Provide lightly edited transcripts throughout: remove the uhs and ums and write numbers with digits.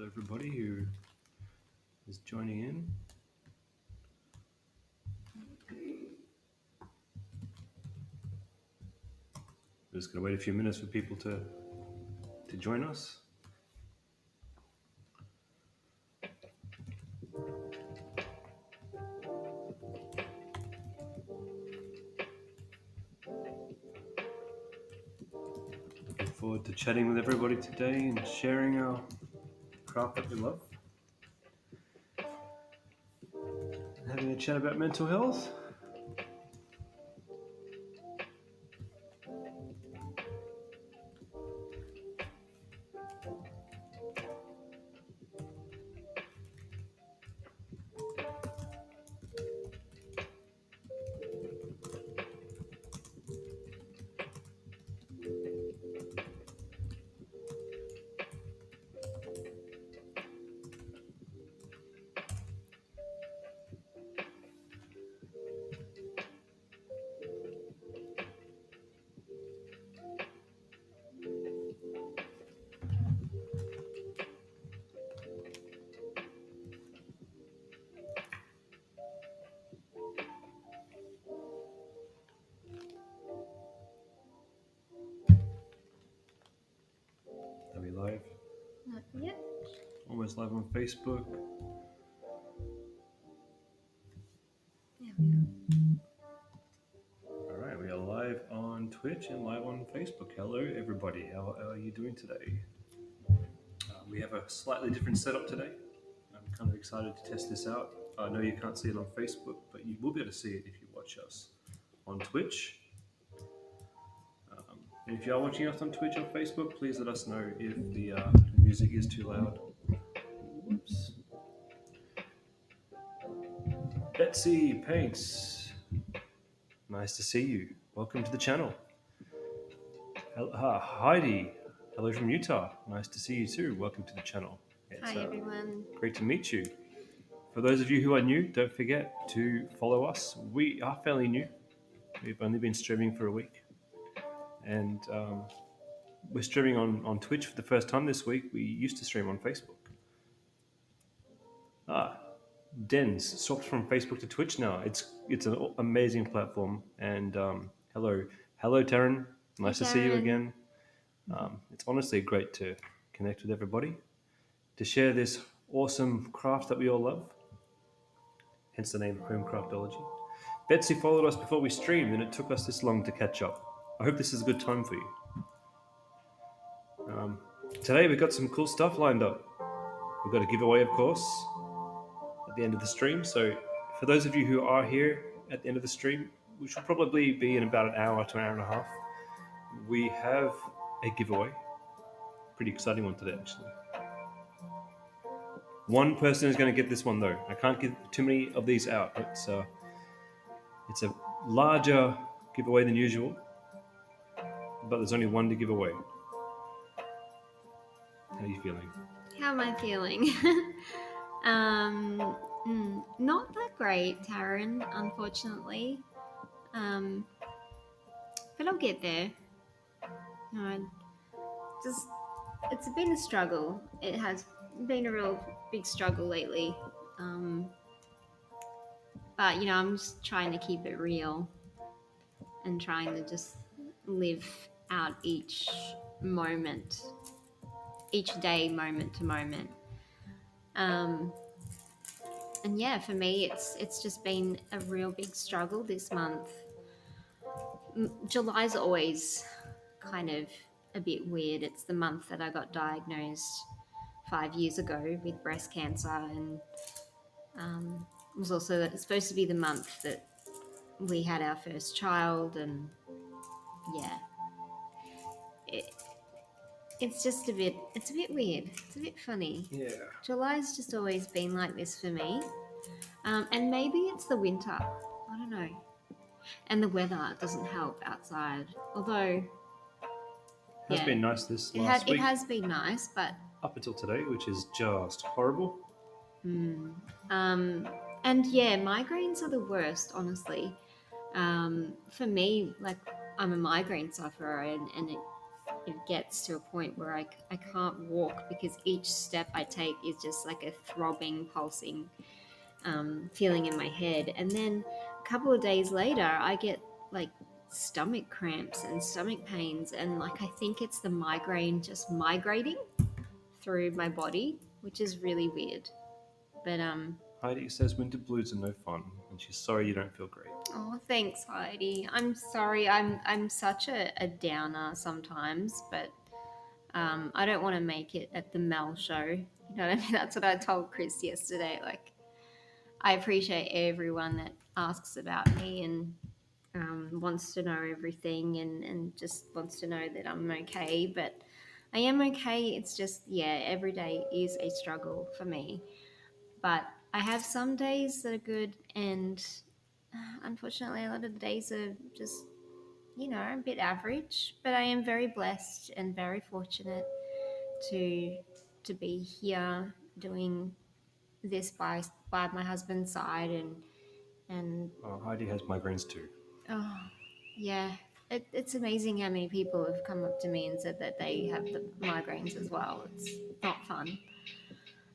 everybody who is joining in. We're just going to wait a few minutes for people to join us. Looking forward to chatting with everybody today and sharing our craft that we love. And having a chat about mental health. Are we live? Not yet. Almost live on Facebook. There we are. All right, we are live on Twitch and live on Facebook. Hello, everybody. How are you doing today? We have a slightly different setup today. I'm kind of excited to test this out. I know you can't see it on Facebook, but you will be able to see it if you watch us on Twitch. And if you are watching us on Twitch or Facebook, please let us know if the music is too loud. Whoops. Betsy Paints, nice to see you. Welcome to the channel. Heidi, hello from Utah. Nice to see you too. Welcome to the channel. It's, Hi, everyone. Great to meet you. For those of you who are new, don't forget to follow us. We are fairly new. We've only been streaming for a week. And we're streaming on Twitch for the first time this week. We used to stream on Facebook. Dens swapped from Facebook to Twitch now. It's an amazing platform. And hello, Taryn. Nice to see you again. It's honestly great to connect with everybody, to share this awesome craft that we all love. Hence the name Home Craftology. Betsy followed us before we streamed, and it took us this long to catch up. I hope this is a good time for you. Today we've got some cool stuff lined up. We've got a giveaway, of course, at the end of the stream. So for those of you who are here at the end of the stream, which will probably be in about an hour to an hour and a half, we have a giveaway. Pretty exciting one today, actually. One person is going to get this one, though. I can't give too many of these out. It's a larger giveaway than usual, but there's only one to give away. How are you feeling? How am I feeling? Not that great, Taryn, unfortunately. But I'll get there. It's been a struggle. It has been a real big struggle lately. But, I'm just trying to keep it real and trying to just live out each moment, each day, moment to moment. And yeah, for me, it's just been a real big struggle this month. July's always kind of a bit weird. It's the month that I got diagnosed 5 years ago with breast cancer, and it was also supposed to be the month that we had our first child, and yeah, it's just a bit weird. It's a bit funny. Yeah. July's just always been like this for me. And maybe it's the winter. I don't know. And the weather doesn't help outside. Although It has been nice this last week. It has been nice, but up until today, which is just horrible. And yeah, migraines are the worst, honestly. For me, like, I'm a migraine sufferer, and it gets to a point where I can't walk because each step I take is just like a throbbing, pulsing feeling in my head. And then a couple of days later, I get like stomach cramps and stomach pains. And like, I think it's the migraine just migrating through my body, which is really weird. But, Heidi says winter blues are no fun, and she's sorry you don't feel great. oh, thanks, Heidi. I'm sorry. I'm such a downer sometimes, but I don't want to make it at the Mel show. You know what I mean? That's what I told Chris yesterday. Like, I appreciate everyone that asks about me and wants to know everything and just wants to know that I'm okay. But I am okay. It's just, yeah, every day is a struggle for me. But I have some days that are good, and unfortunately, a lot of the days are just, a bit average. But I am very blessed and very fortunate to be here doing this by my husband's side and Oh, Heidi has migraines too. oh yeah, it's amazing how many people have come up to me and said that they have the migraines as well. It's not fun.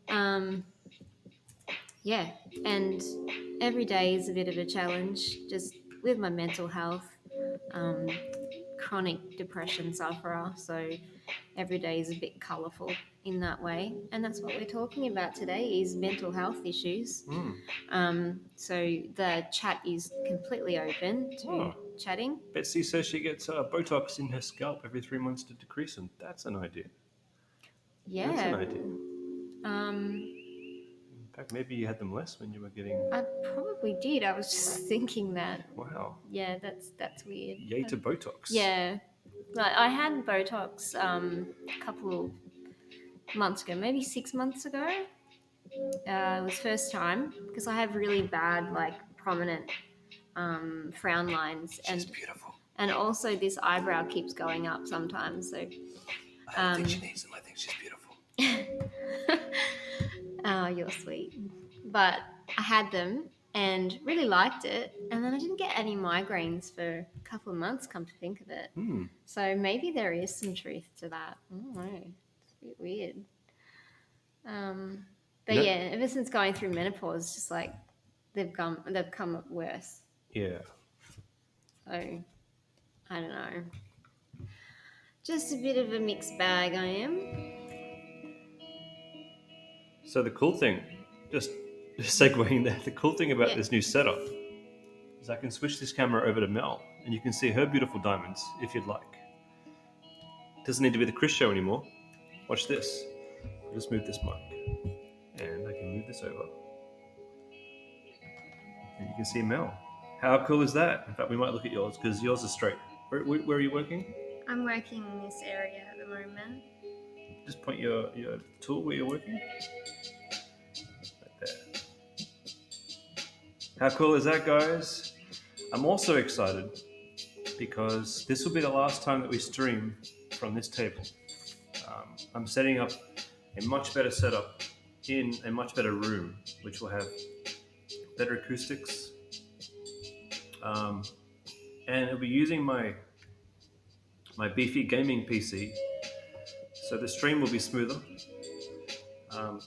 um yeah, and every day is a bit of a challenge just with my mental health. um Chronic depression sufferer, so every day is a bit colourful in that way, and that's what we're talking about today is mental health issues. So the chat is completely open to chatting. Betsy says she gets Botox in her scalp every 3 months to decrease them. That's an idea. Yeah. That's an idea. Um, In fact, maybe you had them less when you were getting. I probably did. I was just thinking that. Wow. Yeah, that's weird. Yay to Botox. Yeah. Like I had Botox a couple of months ago, maybe 6 months ago. It was first time because I have really bad, like prominent frown lines. She's beautiful. And also this eyebrow keeps going up sometimes. So I don't think she needs them. I think she's beautiful. Oh, you're sweet. But I had them and really liked it. And then I didn't get any migraines for a couple of months, come to think of it. So maybe there is some truth to that. I don't know. It's a bit weird. But yeah, ever since going through menopause, it's just like they've come up worse. Yeah. So I don't know. Just a bit of a mixed bag I am. So the cool thing, just segueing there, the cool thing about this new setup is I can switch this camera over to Mel and you can see her beautiful diamonds if you'd like. Doesn't need to be the Chris show anymore. Watch this. I'll just move this mic and I can move this over. And you can see Mel. How cool is that? In fact, we might look at yours because yours is straight. Where are you working? I'm working in this area at the moment. Just point your tool where you're working. Right there. How cool is that, guys? I'm also excited because this will be the last time that we stream from this table. I'm setting up a much better setup in a much better room, which will have better acoustics. And it'll be using my beefy gaming PC. So the stream will be smoother.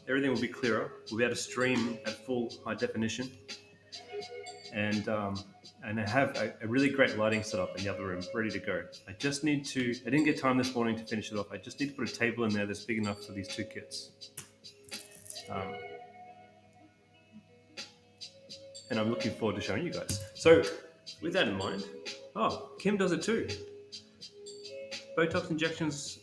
Everything will be clearer. We'll be able to stream at full high definition. And I have a really great lighting setup in the other room, ready to go. I didn't get time this morning to finish it off. I just need to put a table in there that's big enough for these two kits. And I'm looking forward to showing you guys. So with that in mind, Kim does it too. Botox injections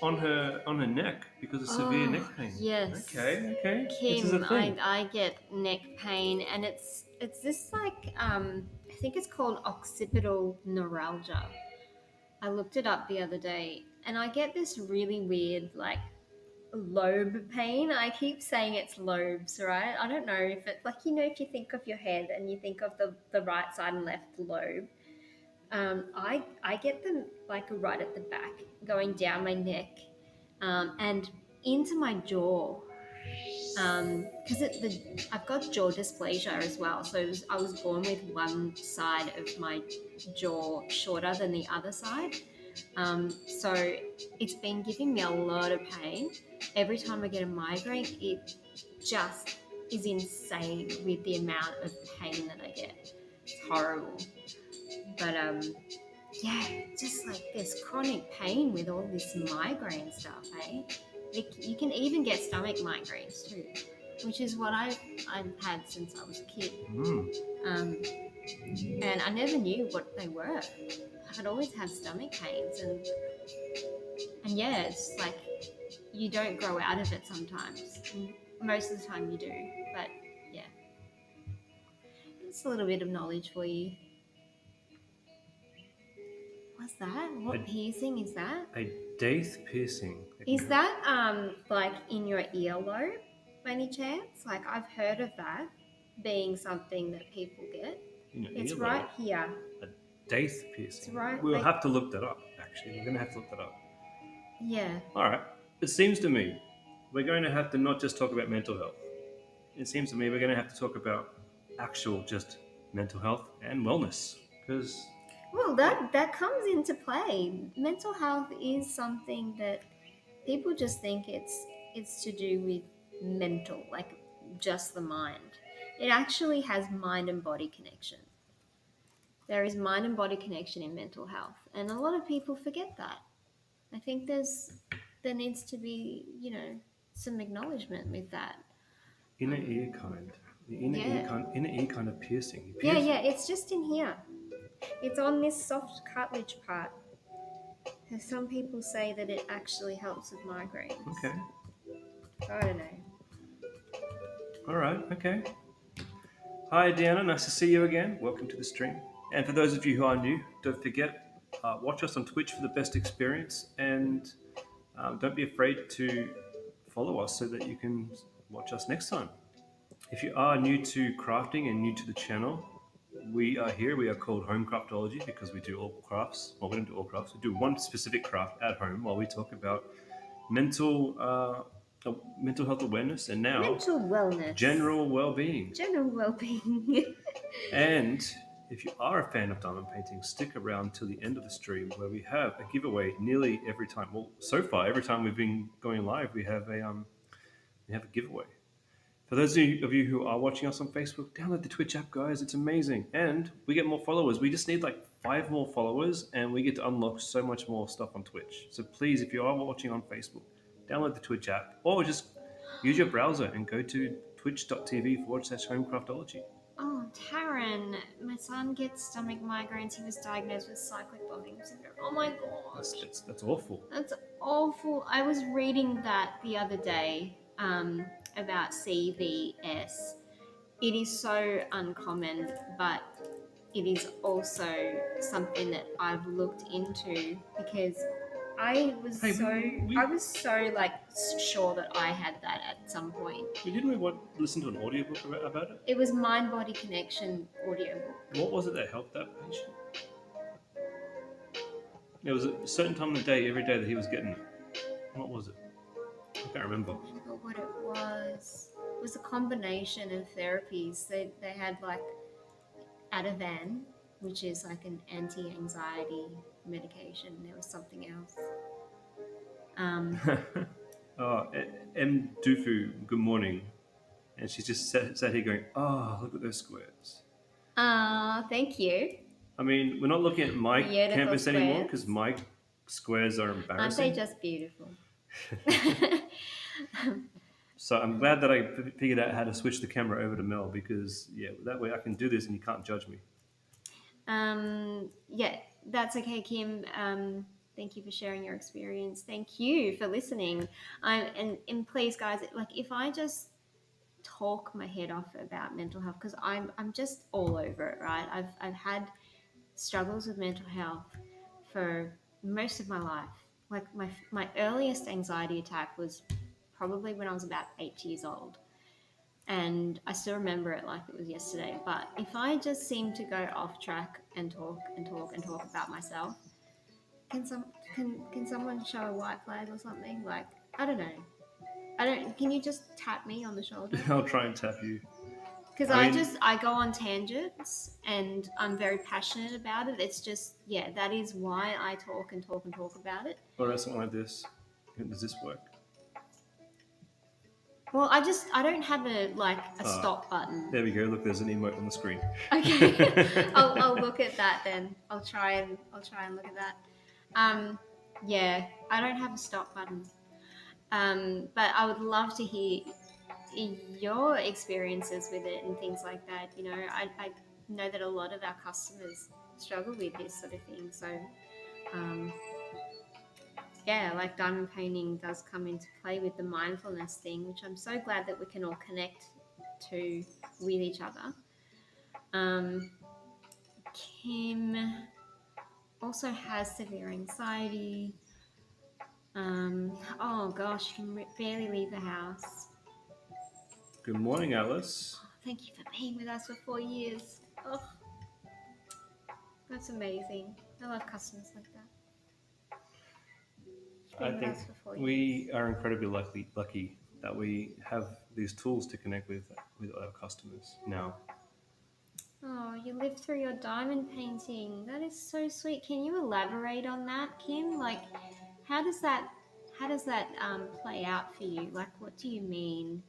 on her neck because of severe neck pain. Yes. Okay. Kim, this is a thing. I get neck pain, and it's this like I think it's called occipital neuralgia. I looked it up the other day, and I get this really weird like lobe pain. I keep saying it's lobes, right? I don't know if it's like, if you think of your head and you think of the right side and left lobe. I get them like right at the back, going down my neck, and into my jaw. Because I've got jaw dysplasia as well. So I was born with one side of my jaw shorter than the other side. So it's been giving me a lot of pain. Every time I get a migraine, it just is insane with the amount of pain that I get. It's horrible. But yeah, just like there's chronic pain with all this migraine stuff, eh? You can even get stomach migraines too, which is what I've had since I was a kid. Um, and I never knew what they were. I'd always had stomach pains, and yeah, it's like you don't grow out of it sometimes. Most of the time you do, but yeah, it's a little bit of knowledge for you. What's that? What piercing is that? A daith piercing. Is that like in your earlobe by any chance? Like I've heard of that being something that people get. It's earlobe? right here. A daith piercing. It's right. We'll have to look that up. Actually, we're going to have to look that up. Yeah. All right. It seems to me we're going to have to not just talk about mental health. It seems to me we're going to have to talk about actual just mental health and wellness, because well, that comes into play. Mental health is something that people just think it's to do with mental, like just the mind. It actually has mind and body connection. There is mind and body connection in mental health, and a lot of people forget that. I think there needs to be, some acknowledgement with that. inner ear kind, the inner ear kind of piercing. Yeah, it's just in here. It's on this soft cartilage part. And some people say that it actually helps with migraines. Okay. I don't know. All right. Okay. Hi, Deanna. Nice to see you again. Welcome to the stream. And for those of you who are new, don't forget, watch us on Twitch for the best experience, and don't be afraid to follow us so that you can watch us next time. If you are new to crafting and new to the channel, we are here. We are called Home Craftology because we do all crafts. Well, we don't do all crafts. We do one specific craft at home while we talk about mental health awareness, and now mental wellness, general well-being. And if you are a fan of diamond painting, stick around till the end of the stream, where we have a giveaway nearly every time. Well, so far, every time we've been going live, we have a giveaway. For those of you who are watching us on Facebook, download the Twitch app, guys. It's amazing. And we get more followers. We just need like 5 more followers, and we get to unlock so much more stuff on Twitch. So please, if you are watching on Facebook, download the Twitch app, or just use your browser and go to twitch.tv/homecraftology. Oh, Taryn, my son gets stomach migraines. He was diagnosed with cyclic vomiting syndrome. Oh my god. That's awful. That's awful. I was reading that the other day about CVS. It is so uncommon, but it is also something that I've looked into because I was so like sure that I had that at some point. Didn't we listen to an audiobook about it? It was Mind Body Connection audiobook. What was it that helped that patient? There was a certain time of the day, every day, that he was getting it. What was it? I can't remember. I don't remember what it was. It was a combination of therapies. They had like Ativan, which is like an anti-anxiety medication. There was something else. M. Dufu, good morning. And she's just sat here going, oh, look at those squares. Thank you. I mean, we're not looking at my campus anymore because my squares are embarrassing. Aren't they just beautiful? So I'm glad that I figured out how to switch the camera over to Mel, because that way I can do this and you can't judge me. Yeah, that's okay, Kim. Thank you for sharing your experience. Thank you for listening. And please, guys, like if I just talk my head off about mental health, because I'm just all over it, right? I've had struggles with mental health for most of my life. Like my earliest anxiety attack was probably when I was about 8 years old. And I still remember it like it was yesterday. But if I just seem to go off track and talk about myself, can someone show a white flag or something? Like, I don't know. Can you just tap me on the shoulder? I'll try and tap you. Because I mean, I go on tangents and I'm very passionate about it. It's just, yeah, that is why I talk and talk and talk about it. what about something like this? Does this work? Well, I don't have a stop button. There we go. Look, there's an emote on the screen. Okay, I'll look at that then. I'll try and look at that. Yeah, I don't have a stop button. But I would love to hear your experiences with it and things like that. You know, I know that a lot of our customers struggle with this sort of thing. So, um, yeah, like diamond painting does come into play with the mindfulness thing, which I'm so glad that we can all connect to with each other. Um, Kim also has severe anxiety. Oh gosh, she can barely leave the house. Good morning, Alice. Thank you for being with us for 4 years. Oh, that's amazing. I love customers like that. She's I been with think us for 4 years. we are incredibly lucky that we have these tools to connect with our customers now. Oh, you lived through your diamond painting. That is so sweet. Can you elaborate on that, Kim? Like, how does that play out for you? Like, what do you mean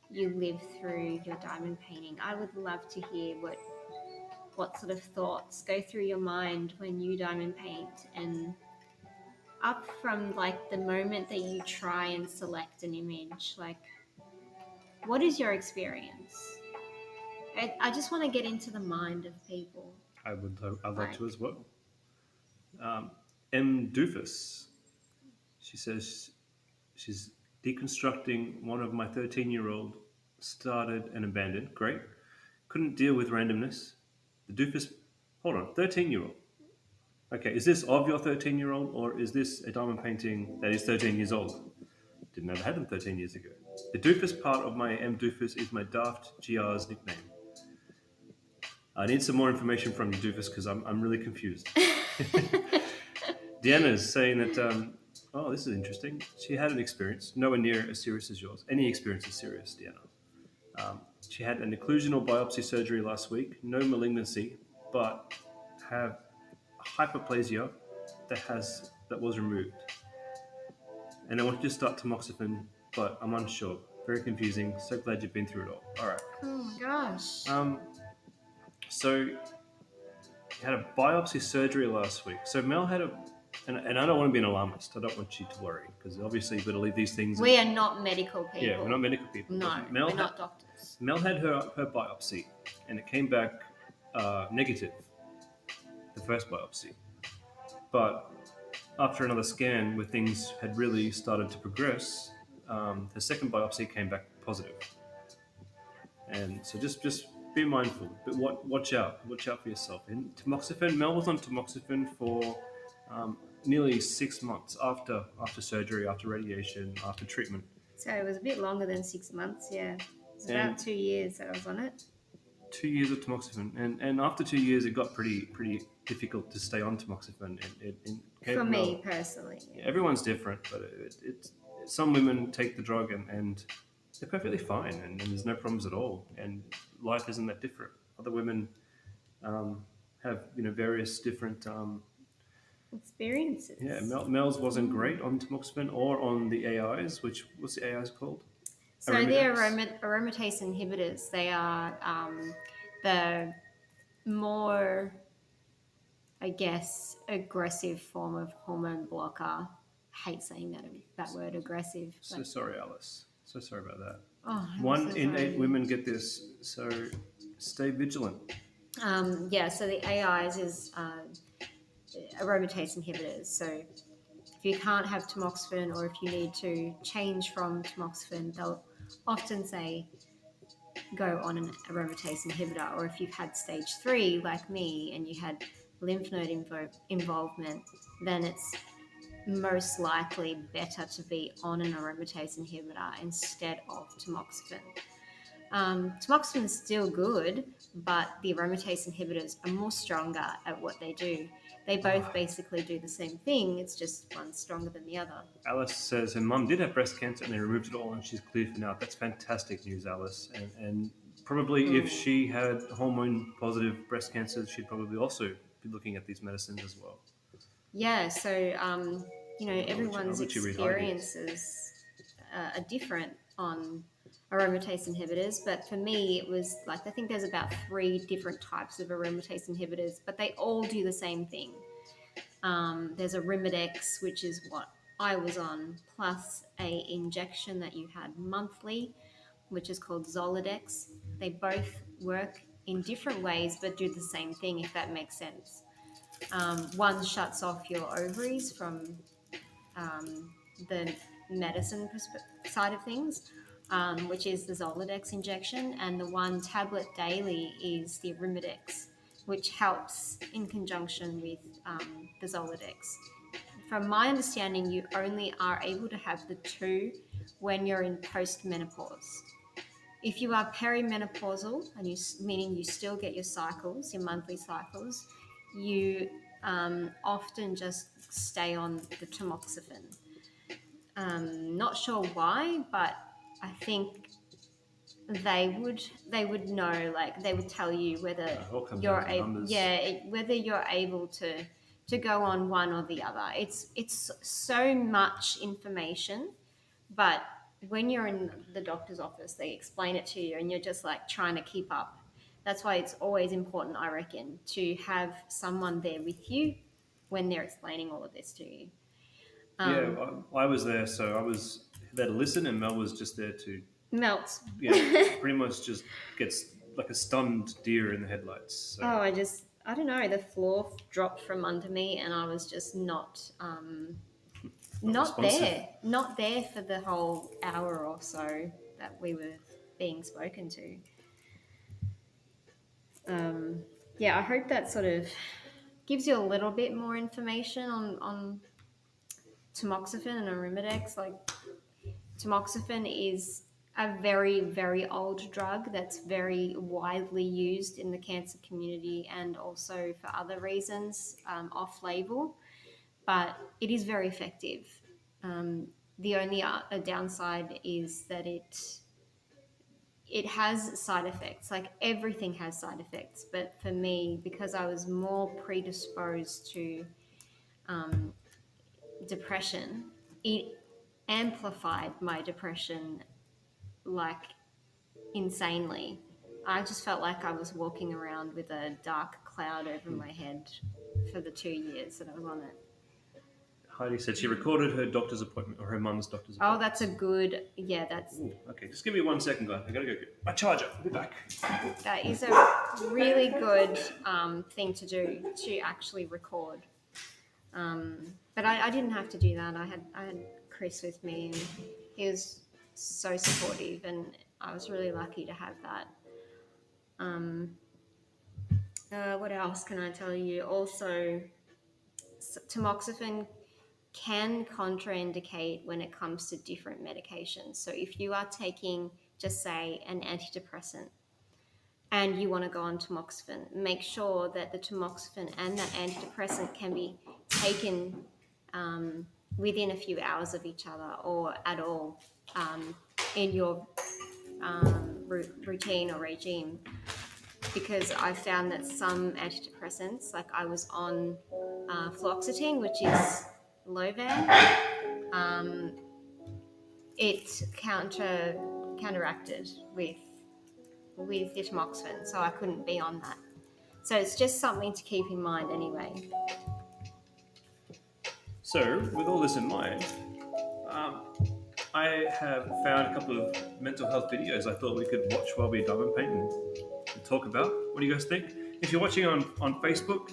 you lived through your diamond painting? I would love to hear what sort of thoughts go through your mind when you diamond paint, and up from like the moment that you try and select an image. Like, what is your experience? I just want to get into the mind of people. I'd love Like, to as well. M. Doofus. She says she's deconstructing one of my 13-year-old started and abandoned. Great. Couldn't deal with randomness. The doofus. Hold on, 13-year-old. Okay, is this of your 13-year-old or is this a diamond painting that is 13 years old? Didn't ever had them 13 years ago. The doofus part of my M. Doofus is my daft GR's nickname. I need some more information from you, Doofus, because I'm really confused. Deanna's saying that, oh, this is interesting. She had an experience, nowhere near as serious as yours. Any experience is serious, Deanna. She had an occlusional biopsy surgery last week, no malignancy, but have hyperplasia that was removed. And I want you to start tamoxifen, but I'm unsure. Very confusing. So glad you've been through it all. All right. oh my gosh. So you had a biopsy surgery last week. So Mel had and I don't want to be an alarmist. I don't want you to worry because obviously you've got to leave these things. We are not medical people. Yeah, we're not medical people. No, we're not doctors. Mel had her biopsy, and it came back negative. The first biopsy, but after another scan where things had really started to progress, the second biopsy came back positive. And so just be mindful, but watch out for yourself. And tamoxifen, Mel was on tamoxifen for nearly 6 months after surgery, after radiation, after treatment. So it was a bit longer than 6 months, yeah. It was about 2 years that I was on it. 2 years of tamoxifen, and after 2 years, it got pretty difficult to stay on tamoxifen. For me personally, yeah. Everyone's different, but some women take the drug and they're perfectly fine, and there's no problems at all, and life isn't that different. Other women have various different experiences. Yeah, Mel's wasn't great on tamoxifen or on the AIs. What's the AIs called? So the aromatase inhibitors, they are the more, I guess, aggressive form of hormone blocker. I hate saying that word, aggressive. So sorry, Alice. So sorry about that. Oh, 1 in 8 women get this, so stay vigilant. Yeah, so the AIs is aromatase inhibitors. So if you can't have tamoxifen, or if you need to change from tamoxifen, they'll often say go on an aromatase inhibitor. Or if you've had stage 3 like me and you had lymph node involvement, then it's most likely better to be on an aromatase inhibitor instead of tamoxifen. Tamoxifen is still good, but the aromatase inhibitors are more stronger at what they do. They both basically do the same thing. It's just one's stronger than the other. Alice says her mum did have breast cancer and they removed it all and she's clear for now. That's fantastic news, Alice. And probably if Mm. she had hormone positive breast cancer, she'd probably also be looking at these medicines as well. Yeah, so I'll everyone's let you read ideas. experiences are different on aromatase inhibitors, but for me, it was like I think there's about three different types of aromatase inhibitors, but they all do the same thing. There's a Arimidex, which is what I was on, plus a injection that you had monthly, which is called Zoladex. They both work in different ways, but do the same thing, if that makes sense. One shuts off your ovaries from um, the medicine side of things, which is the Zoladex injection, and the one tablet daily is the Arimidex, which helps in conjunction with the Zoladex. From my understanding, you only are able to have the two when you're in postmenopause. If you are perimenopausal, and meaning you still get your cycles, your monthly cycles, you often just stay on the tamoxifen. Not sure why, but I think they would know, like they would tell you whether It all comes down to numbers. whether you're able to go on one or the other. It's so much information, but when you're in the doctor's office, they explain it to you, and you're just like trying to keep up. That's why it's always important, I reckon, to have someone there with you when they're explaining all of this to you. Yeah, Um, I was there, so I was there to listen, and Mel was just there to, Melt. yeah, pretty much just gets like a stunned deer in the headlights. So Oh, I don't know, the floor dropped from under me, and I was just not responsive. not there for the whole hour or so that we were being spoken to. Um, yeah, I hope that sort of gives you a little bit more information on tamoxifen and arimidex. Like tamoxifen is a very, very old drug that's very widely used in the cancer community and also for other reasons, off label, but it is very effective. Um, the only downside is that it has side effects. Like everything has side effects, but for me, because I was more predisposed to um, depression, it amplified my depression like insanely. I just felt like I was walking around with a dark cloud over my head for the 2 years that I was on it. Heidi said she recorded her doctor's appointment or her mum's doctor's Oh, that's appointment. a good, yeah, that's Ooh, okay, just give me 1 second, guys. I gotta go get my charger. I'll be back. that is a really good thing to do, to actually record. But I didn't have to do that. I had Chris with me, and he was so supportive, and I was really lucky to have that. Um, what else can I tell you? Also, tamoxifen can contraindicate when it comes to different medications. So if you are taking, just say, an antidepressant and you want to go on tamoxifen, make sure that the tamoxifen and that antidepressant can be taken within a few hours of each other or at all in your routine or regime. Because I found that some antidepressants, like I was on fluoxetine, which is Lovan, um, it counteracted with the tamoxifen, so I couldn't be on that. So it's just something to keep in mind anyway. So, with all this in mind, um, I have found a couple of mental health videos I thought we could watch while we diamond paint and talk about. What do you guys think? If you're watching on Facebook,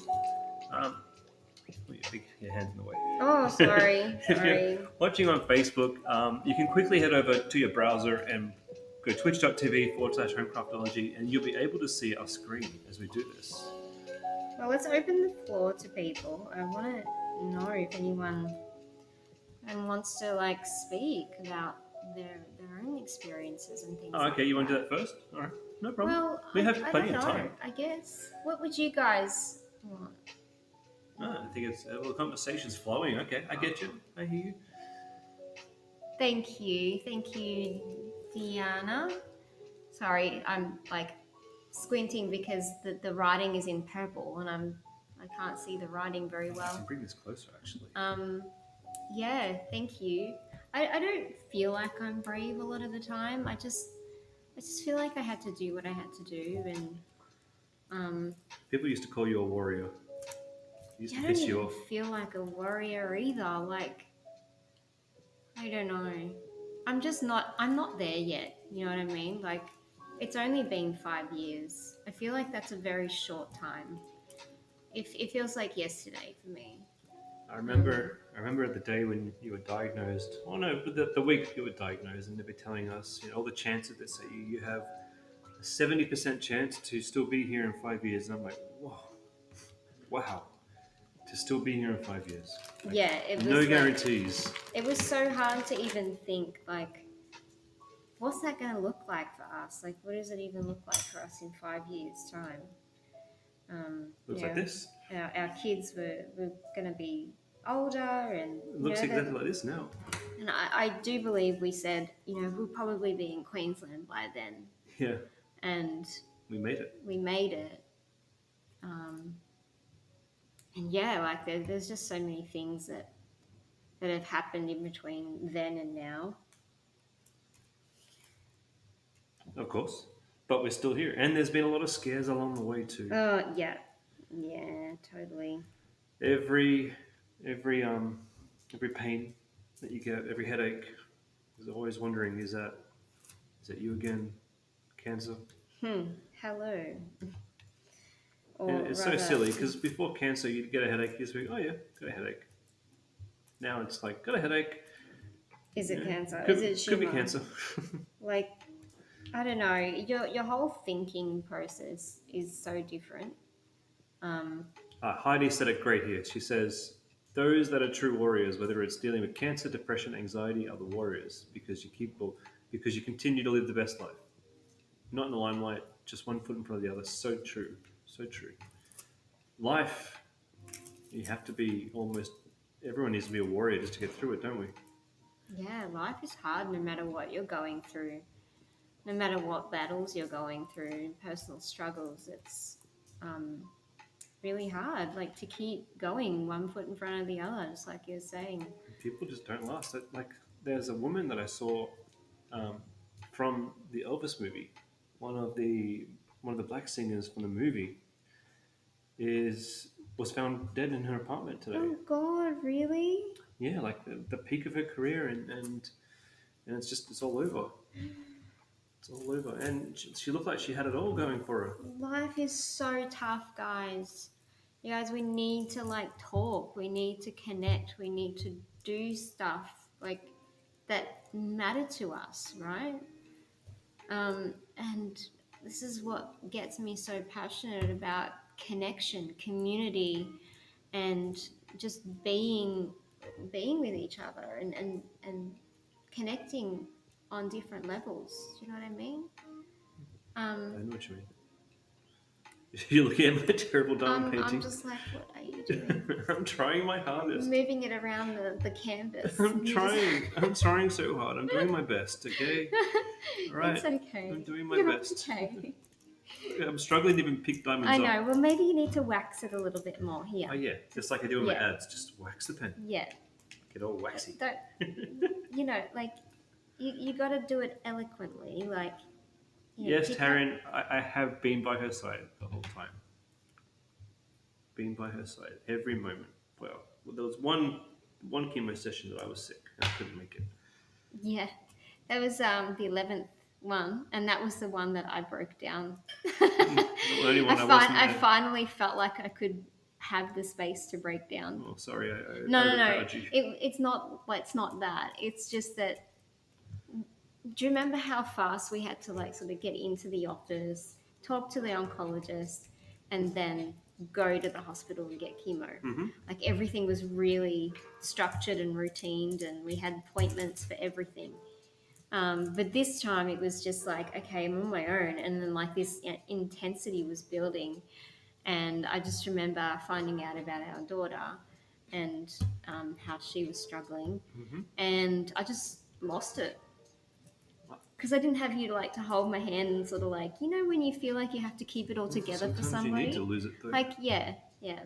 your hand's in the way. Oh, sorry. If you're Sorry. watching on Facebook, you can quickly head over to your browser and go twitch.tv/homecraftology, and you'll be able to see our screen as we do this. Well, let's open the floor to people. I want to know if anyone wants to like speak about their own experiences and things. Oh, okay, like you want to do that. that first? All right, no problem. Well, We have I plenty don't of know. time. I guess. What would you guys want? I think it's well, the conversation's flowing. Okay, I get you. I hear you. Thank you, Diana. Sorry, I'm like squinting because the writing is in purple and I can't see the writing very I can well. bring this closer, actually. Um, yeah, thank you. I don't feel like I'm brave a lot of the time. I just feel like I had to do what I had to do, and um, People used to call you a warrior. Used yeah, to I don't piss you even off. feel like a warrior either. Like I don't know. I'm not there yet. You know what I mean? Like it's only been 5 years. I feel like that's a very short time. It feels like yesterday for me. I Um, remember, I remember the day when you were diagnosed. Oh no, but the week you were diagnosed, and they'd be telling us, all the chances that say you have a 70% chance to still be here in 5 years. And I'm like, whoa, wow, to still be here in 5 years. Like, yeah, no guarantees. it was so hard to even think like what's that going to look like for us? Like what does it even look like for us in 5 years time? Looks You like know, this. our kids were going to be older, and It looks exactly like this now. and I do believe we said, we'll probably be in Queensland by then, Yeah, and we made it. we made it. Um, and yeah, like there's just so many things that have happened in between then and now. Of course. But we're still here. And there's been a lot of scares along the way too. Oh yeah, yeah, totally. Every every every pain that you get, every headache, is always wondering, is that you again? Cancer? Hello, And or it's so rather, silly because before cancer you'd get a headache, you'd just be, oh yeah, got a headache. Now it's like, got a headache. is it Yeah. cancer? Is it Could be tumor? cancer. Like I don't know. Your whole thinking process is so different. Um, Heidi said it great here. She says, those that are true warriors, whether it's dealing with cancer, depression, anxiety, are the warriors because you continue to live the best life. Not in the limelight, just one foot in front of the other. So true. So true. Life, you have to be almost, everyone needs to be a warrior just to get through it, don't we? yeah, life is hard no matter what you're going through, no matter what battles you're going through, personal struggles. It's um, really hard, like to keep going one foot in front of the other, just like you're saying. People just don't last. Like, there's a woman that I saw um, from the Elvis movie. One of the one of the black singers from the movie is was found dead in her apartment today. Oh God, really? Yeah, like the peak of her career, and it's all over. It's all over, and she looked like she had it all going for her. Life is so tough, guys. You guys, we need to like talk. We need to connect. We need to do stuff like that matter to us, right? And this is what gets me so passionate about connection, community, and just being with each other and connecting on different levels. Do you know what I mean? I know what you mean. You're looking at my terrible diamond I'm painting. just like, what are you doing? I'm trying my hardest. Moving it around the canvas. I'm trying. I'm trying so hard. I'm doing my best. Okay. All right. It's okay. I'm doing my You're best. okay. I'm struggling to even pick diamonds I up. know. Well, maybe you need to wax it a little bit more here. Oh yeah, just like I do in my Yeah. ads. Just wax the pen. Yeah. Get all waxy. Don't. Like you got to do it eloquently. Like. Yes, pick up- Taryn, I have been by her side the whole time. Been by her side every moment. Well, there was one chemo session that I was sick and I couldn't make it. Yeah, that was the 11th one, and that was the one that I broke down. The only one I wasn't I at. finally felt like I could have the space to break down. Oh, sorry, I No. overpowered you. It's not. Well, it's not that. It's just that. Do you remember how fast we had to like sort of get into the office, talk to the oncologist, and then go to the hospital and get chemo? Mm-hmm. Like everything was really structured and routined, and we had appointments for everything. But this time it was just like, okay, I'm on my own, and then like this intensity was building, and I just remember finding out about our daughter and how she was struggling, Mm-hmm. and I just lost it. because I didn't have you to like to hold my hand and sort of like, you know, when you feel like you have to keep it all together for Sometimes you need to somebody. lose it though. Like, yeah, yeah,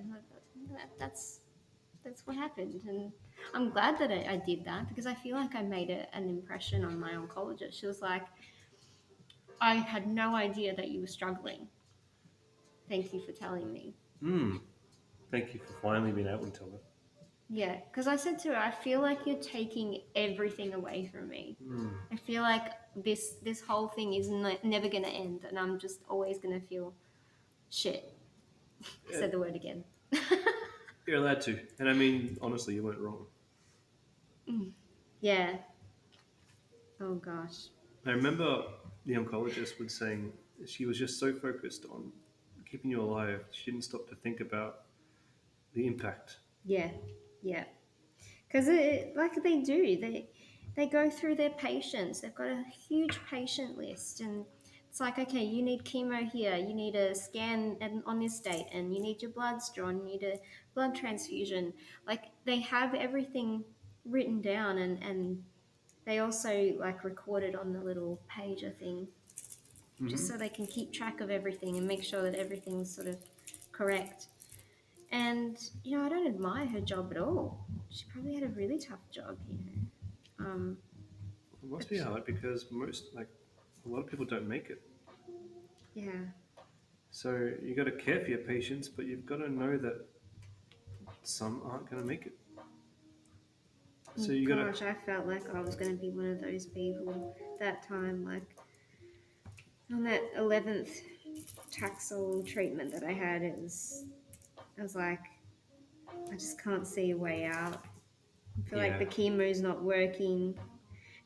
that's what happened, and I'm glad that I did that because I feel like I made an impression on my oncologist. She was like, I had no idea that you were struggling. Thank you for telling me. Mm, thank you for finally being able to tell her. Yeah, because I said to her, I feel like you're taking everything away from me. Mm. I feel like this whole thing is never going to end, and I'm just always going to feel shit. I Yeah, said the word again. you're allowed to. And I mean, honestly, you weren't wrong. Yeah. Oh gosh. I remember the oncologist was saying she was just so focused on keeping you alive, she didn't stop to think about the impact. Yeah. Yeah. Because like they do, they go through their patients. They've got a huge patient list, and it's like, okay, you need chemo here, you need a scan on this date, and you need your bloods drawn, you need a blood transfusion. Like they have everything written down, and they also like record it on the little pager thing, just Hmm. so they can keep track of everything and make sure that everything's sort of correct. And I don't admire her job at all. She probably had a really tough job. It must But be hard because a lot of people don't make it. yeah. So you got to care for your patients, but you've got to know that some aren't going to make it. So you got to. Gosh, I felt like I was going to be one of those people that time, like on that 11th Taxol treatment that I had. I was like, I just can't see a way out. I feel like Yeah. the chemo's not working.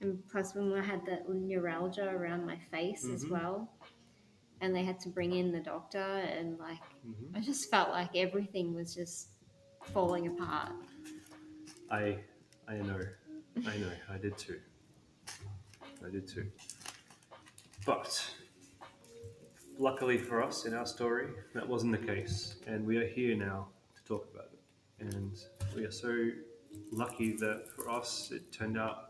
And plus, when I had that neuralgia around my face as Hmm. well, and they had to bring in the doctor, and like, Hmm. I just felt like everything was just falling apart. I I know. I know. I did too. I did too. But luckily for us in our story, that wasn't the case, and we are here now to talk about it. And we are so lucky that for us it turned out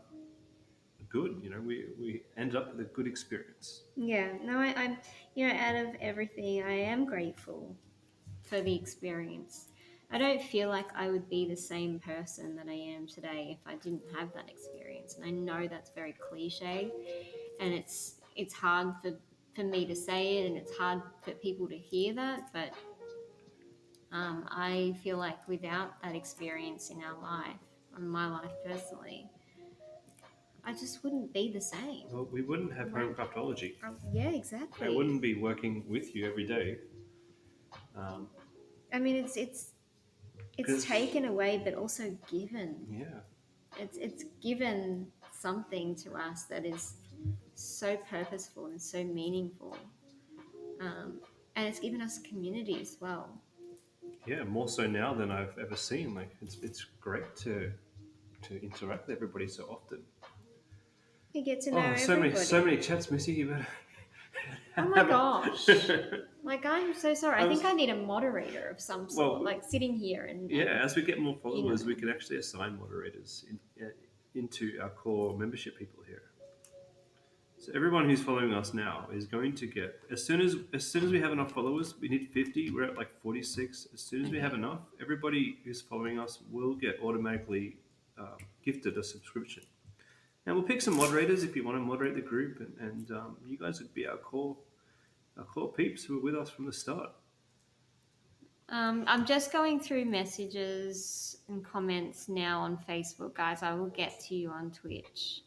good. We ended up with a good experience. Yeah, no, I'm, out of everything, I am grateful for the experience. I don't feel like I would be the same person that I am today if I didn't have that experience. And I know that's very cliche, and it's hard for me to say it, and it's hard for people to hear that. But I feel like without that experience in our life, in my life personally, I just wouldn't be the same. Well, we wouldn't have home Like, craftology. yeah, I exactly. wouldn't be working with you every day. I mean, it's Because, taken away, but also given. yeah, It's given something to us that is so purposeful and so meaningful, um, and it's given us community as well. yeah, more so now than I've ever seen. Like, it's great to interact with everybody so often. You get to know Oh, so many everybody. chats, Missy. You Oh better my have gosh! it. Like, I'm so sorry. I I was think I need a moderator of some sort, well, like sitting here and yeah. As we get more you know. followers, we can actually assign moderators into our core membership people here. So everyone who's following us now is going to get as soon as we have enough followers, we need 50. We're at like 46. As soon as we have Okay. enough, everybody who's following us will get automatically gifted a subscription. And we'll pick some moderators if you want to moderate the group, and you guys would be our core peeps who were with us from the start. I'm just going through messages and comments now on Facebook, guys. I will get to you on Twitch.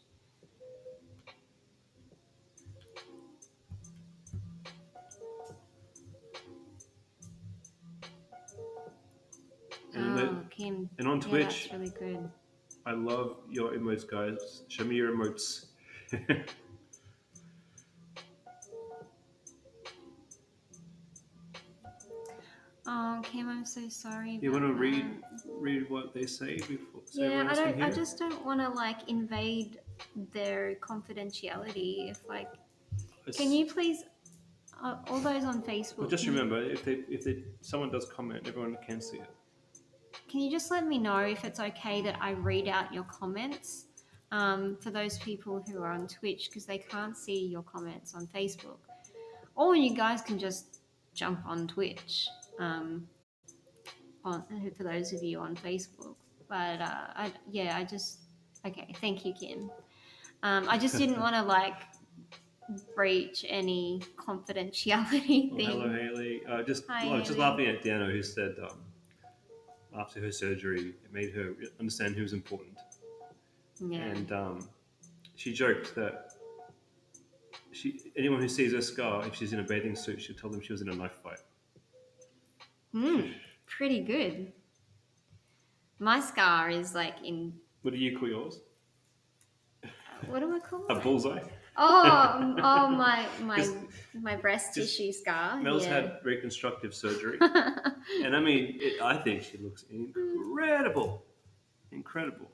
And Oh, Kim. and on Yeah, that's Twitch, really good. I love your emotes, guys. Show me your emotes. Oh, Kim, I'm so sorry You about want to that. read what they say before so Yeah, everyone else can I hear? just don't want to like invade their confidentiality. If like, can It's, you please, all those on well, Facebook, just remember, if someone does comment, everyone can see it. can you just let me know if it's okay that I read out your comments? For those people who are on Twitch, because they can't see your comments on Facebook, or you guys can just jump on Twitch. For those of you on Facebook, but I just okay. Thank you, Kim. I just didn't want to breach any confidentiality Well, hello, thing. Haley. Hi, I was just Haley. laughing at Dano, who said after her surgery, it made her understand who was important. Yeah. And she joked that anyone who sees her scar, if she's in a bathing suit, she'll tell them she was in a knife fight. Pretty good. My scar is in. What do you call yours? What do I call A it? bullseye. Oh, Because my breast tissue scar. Mel's Yeah. had reconstructive surgery, and I mean, I think she looks incredible. Incredible.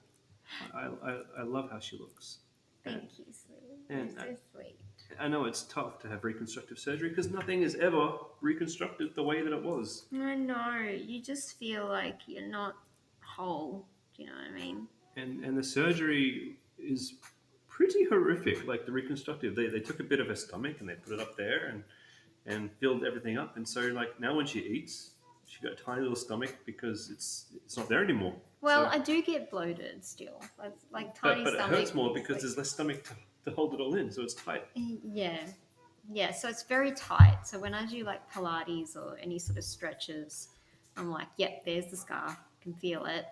I love how she looks. Thank you, sweet. And You're so sweet. I know it's tough to have reconstructive surgery because nothing is ever reconstructed the way that it was. I know. You just feel like you're not whole. Do you know what I mean? And the surgery is pretty horrific. Like the reconstructive, they took a bit of her stomach and they put it up there and filled everything up. And so like now when she eats, she got a tiny little stomach because it's not there anymore. Well, So, I do get bloated still. Like tiny but it stomach. hurts more because there's less stomach to hold it all in, so it's tight. Yeah. Yeah, so it's very tight. So when I do Pilates or any sort of stretches, I'm like, yep, there's the scar. I can feel it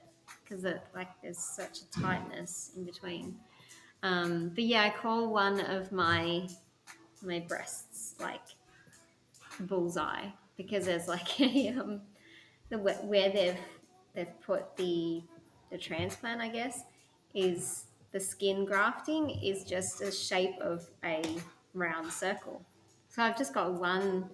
because there's such a tightness in between. But yeah, I call one of my breasts bullseye because there's where they've put the transplant, I guess, is the skin grafting is just a shape of a round circle. So I've just got one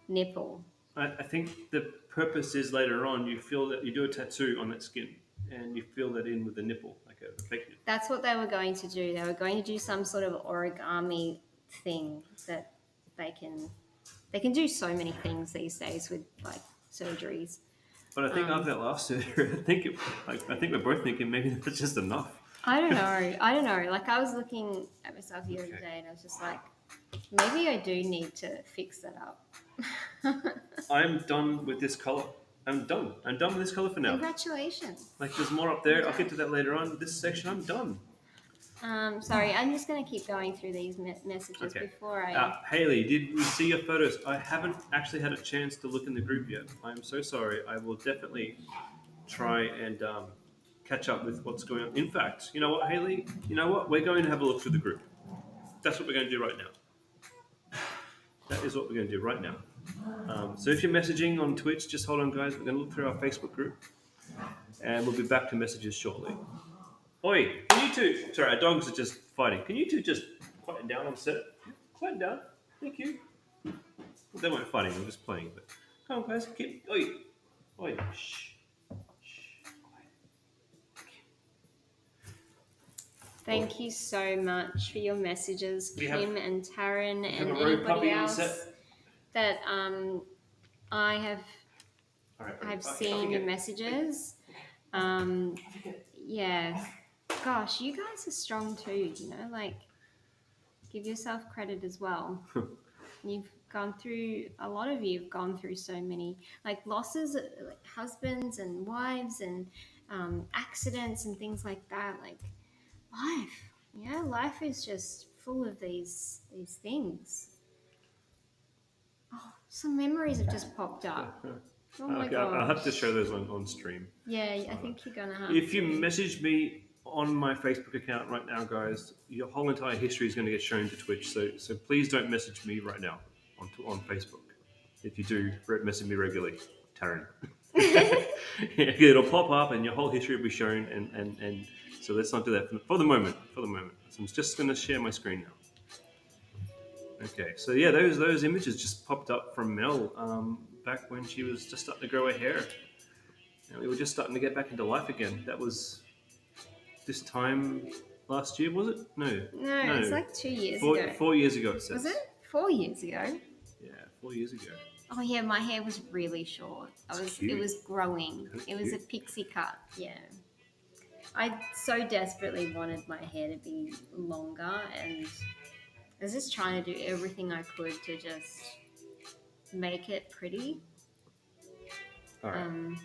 nipple. I think the purpose is later on you feel that you do a tattoo on that skin and you fill that in with a nipple, like a fake nipple. That's what they were going to do. They were going to do some sort of origami thing that they can do so many things these days with surgeries. But I think after that last surgery, I think we're both thinking maybe that's just enough. I don't know. I was looking at myself the other day and I was just like, maybe I do need to fix that up. I'm done with this color. I'm done. I'm done with this color for now. Congratulations. There's more up there. I'll get to that later on. This section, I'm done. Sorry, I'm just going to keep going through these messages before I... Haley, did we see your photos? I haven't actually had a chance to look in the group yet. I'm so sorry. I will definitely try and catch up with what's going on. In fact, you know what, Haley? You know what? We're going to have a look through the group. That's what we're going to do right now. That is what we're going to do right now. So if you're messaging on Twitch, just hold on, guys. We're going to look through our Facebook group. And we'll be back to messages shortly. Oi, can you two... Sorry, our dogs are just fighting. Can you two just quieten down on set? Quieten down. Thank you. Well, they weren't fighting. They were just playing. But come on, guys. Keep... Oi. Oi. Shh. Thank you so much for your messages, Kim and Taryn and a anybody else that I have I've seen your messages. Yeah. Gosh, you guys are strong too, give yourself credit as well. You've gone through, a lot of you have gone through so many losses, husbands and wives and accidents and things like that. Life is just full of these things. Oh, some memories have just popped up. Oh my God! I'll have to show those on stream. Yeah, I think you're gonna have. If you message me on my Facebook account right now, guys, your whole entire history is going to get shown to Twitch. So please don't message me right now on Facebook. If you do, message me regularly, Taryn. It'll pop up and your whole history will be shown. And so let's not do that for the moment. So I'm just going to share my screen now. Okay, so yeah, those images just popped up from Mel back when she was just starting to grow her hair. And we were just starting to get back into life again. That was this time last year, was it? No, it's 2 years ago. 4 years ago, it says. Was it 4 years ago? Yeah, 4 years ago. Oh yeah, my hair was really short. It was growing. It was a pixie cut. Yeah. I so desperately wanted my hair to be longer, and I was just trying to do everything I could to just make it pretty. All right. Um,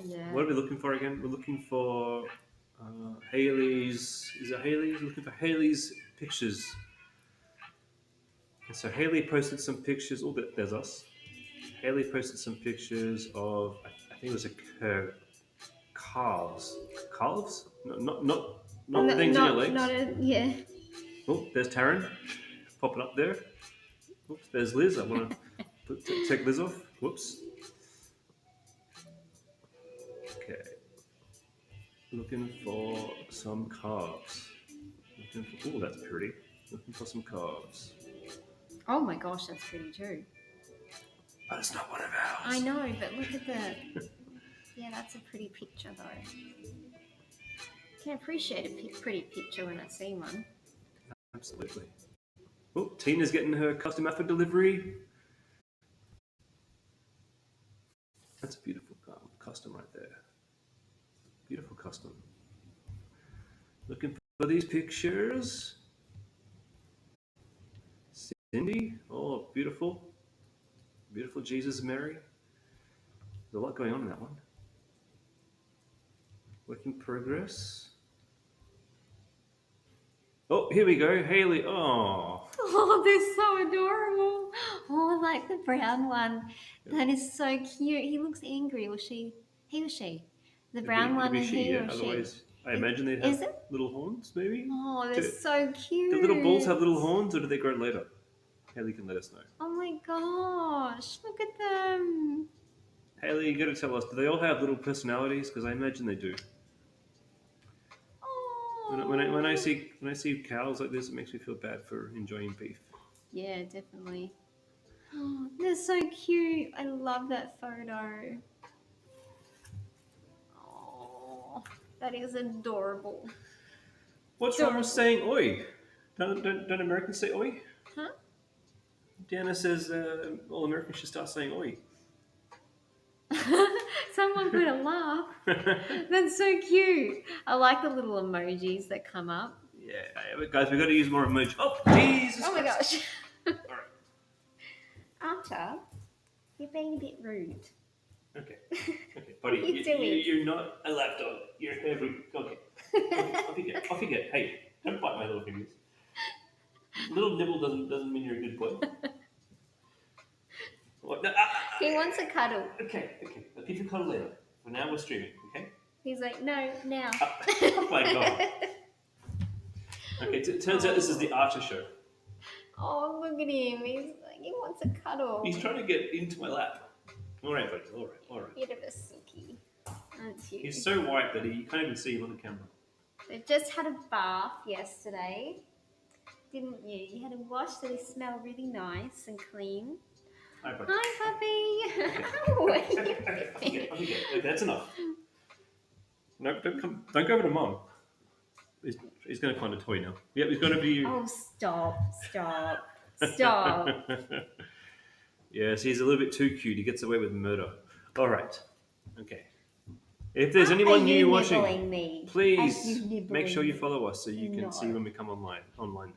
yeah. What are we looking for again? We're looking for Haley's. Is it Haley? We're looking for Haley's pictures. And so Haley posted some pictures. Oh, there's us. Haley posted some pictures of I think it was her calves. Calves? No, not the No, things in your legs. not a, yeah. Oh, there's Taryn popping up there. Oops, there's Liz. I want to take Liz off. Whoops. Okay. Looking for some calves. Oh, that's pretty. Looking for some calves. Oh my gosh, that's pretty too. But it's not one of ours. I know, but look at the. Yeah, that's a pretty picture though. Can appreciate a pretty picture when I see one. Absolutely. Oh, Tina's getting her custom apple delivery. That's a beautiful custom right there. Beautiful custom. Looking for these pictures. Cindy, oh, beautiful. Beautiful Jesus Mary. There's a lot going on in that one. Work in progress. Oh, here we go. Haley. Oh. Oh, they're so adorable. Oh, I like the brown one. That is so cute. He looks angry, or she? He or she? The brown one It'd be and she, he yeah. or she? Otherwise, I imagine they'd Is have it? little horns, maybe. Oh, they're so cute. Do little bulls have little horns, or do they grow later? Haley can let us know. Oh my gosh, look at them. Haley, you got to tell us. Do they all have little personalities? Because I imagine they do. Oh. When I see cows like this, it makes me feel bad for enjoying beef. Yeah, definitely. Oh, they're so cute. I love that photo. Oh, that is adorable. What's wrong with saying "oi"? Don't Americans say "oi"? Huh? Deanna says all Americans should start saying "oi." Someone put a laugh. That's so cute. I like the little emojis that come up. Yeah, guys, we got to use more emojis. Oh, Jesus! Oh my Christ. gosh. Archer, you're being a bit rude. Okay, buddy, What are you doing? you're not a lapdog. You're every. Okay, off you get. Hey, don't bite my little fingers. Little nibble doesn't mean you're a good boy. What? No, He wants a cuddle. Okay. I'll give you a cuddle later. For now, we're streaming. Okay. He's like, no, now. Oh my god. Okay, turns out this is the Archer show. Oh, look at him. He's like, he wants a cuddle. He's trying to get into my lap. All right, buddy. All right. Bit of a sookie, aren't you? He's so white that you can't even see him on the camera. They just had a bath yesterday, didn't you? You had a wash, so they smell really nice and clean. Hi, buddy. Hi, puppy. Okay, that's enough. No, don't go over to Mom. He's going to find a toy now. Yep, he's going to be. Oh, stop. Yes, he's a little bit too cute. He gets away with murder. All right. Okay. If there's anyone new watching, me? please make sure you follow us so you can see when we come online